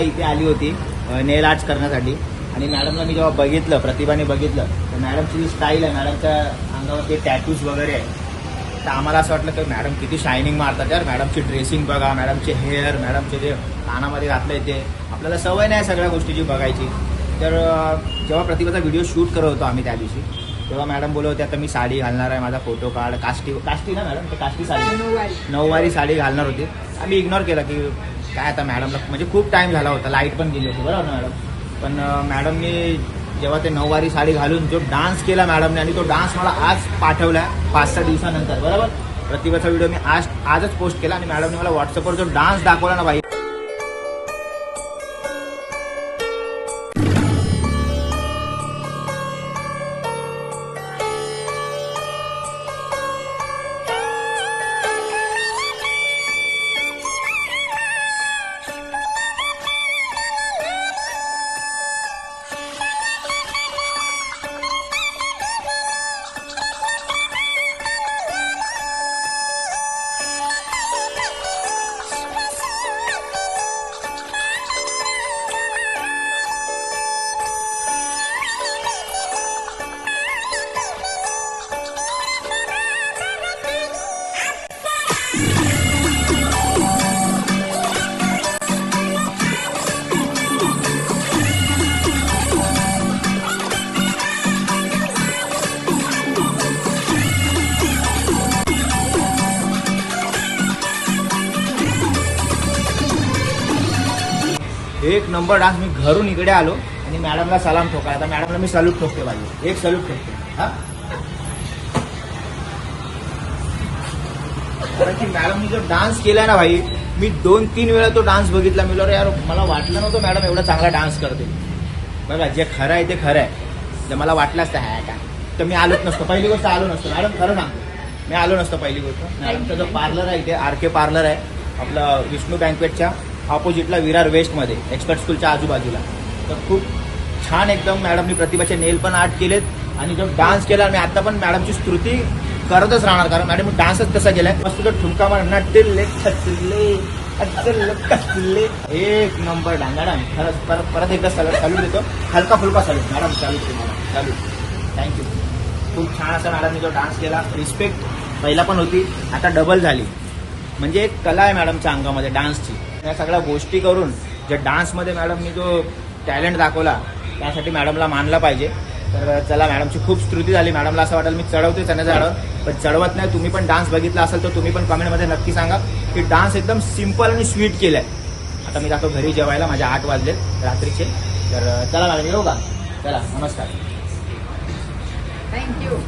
इथे आली होती नेल आर्ट्स करण्यासाठी आणि मॅडमला मी जेव्हा बघितलं, प्रतिभाने बघितलं तर मॅडमची जी स्टाईल आहे, मॅडमच्या अंगावरती टॅटूज वगैरे आहे, तर आम्हाला असं वाटलं की मॅडम किती शायनिंग मारतात यार. मॅडमची ड्रेसिंग बघा, मॅडमचे हेअर, मॅडमचे जे कानामध्ये घातलंय ते, आपल्याला सवय नाही सगळ्या गोष्टीची बघायची. तर जेव्हा प्रतिभाचा व्हिडिओ शूट करत होतो आम्ही त्या दिवशी, तेव्हा मॅडम बोलत होते आता मी साडी घालणार आहे, माझा फोटो काढ. काष्टी ना मॅडम, ते काष्टी साडी, नऊवारी साडी घालणार होती. आम्ही इग्नोर केलं की काय आता मॅडमला, म्हणजे खूप टाईम झाला होता, लाईट पण गेली होती बरोबर ना मॅडम. पण मॅडमनी जेव्हा ते नऊवारी साडी घालून जो डान्स केला मॅडमने, आणि तो डान्स मला आज पाठवला 5-6 दिवसानंतर बरोबर. प्रतिभाचा व्हिडिओ मी आजच पोस्ट केला आणि मॅडमने मला व्हॉट्सअपवर जो डान्स दाखवला ना भाई, एक नंबर डान्स. मी घरून इकडे आलो आणि मॅडमला सलाम ठोका. आता मॅडमला मी सल्यूट ठोकते पाहिजे, एक सल्यूट ठोकते हा. कारण की मॅडमनी जो डान्स केलाय ना भाई, मी 2-3 वेळा तो डान्स बघितला. मी बोललो यार मला वाटलं नव्हतं मॅडम एवढा चांगला डान्स करते. बघा जे खरं आहे ते खरं आहे. जर मला वाटलं असतं हा काय तर मी आलोच नसतो, पहिली गोष्ट आलो नसतो मॅडम, खरं सांगतो मी आलो नसतो पहिली गोष्ट. मॅडमचा जो पार्लर आहे इथे RK पार्लर आहे आपलं, विष्णू बँकवेटच्या ऑपोजिटला विरार वेस्टमध्ये, एक्सपर्ट स्कूलच्या आजूबाजूला. तर खूप छान एकदम मॅडमनी प्रतिभाचे नेल पण आर्ट केलेत आणि जो डान्स केला मी आता पण मॅडमची स्तुती करतच राहणार, कारण मॅडम डान्सच तसा केलाय. मस्त तो ठुमका मार नटले छचले कसले, एक नंबर डान्स मॅडम. खरंच परत एकदा सॅल्यूट देतो, हलका फुलका सॅल्यूट मॅडम, सॅल्यूट तुम्हाला, सॅल्यूट, थँक्यू. खूप छान असा मॅडमने जो डान्स केला, रिस्पेक्ट पहिला पण होती आता डबल झाली. म्हणजे एक कला आहे मॅडमच्या अंगामध्ये डान्सची. या सगळ्या गोष्टी करून जे डान्समध्ये मॅडमनी जो टॅलेंट दाखवला त्यासाठी मॅडमला मानला पाहिजे. तर चला, मॅडमची खूप स्तुती झाली. मॅडमला असं वाटेल मी चढवते चण्याचं झाडं, पण चढवत नाही. तुम्ही पण डान्स बघितला असेल तर तुम्ही पण कमेंटमध्ये नक्की सांगा की डान्स एकदम सिम्पल आणि स्वीट केलाय. आता मी जातो घरी जेवायला, माझे 8 वाजलेत रात्रीचे. तर चला मॅडम येऊ का? चला, नमस्कार, थँक्यू.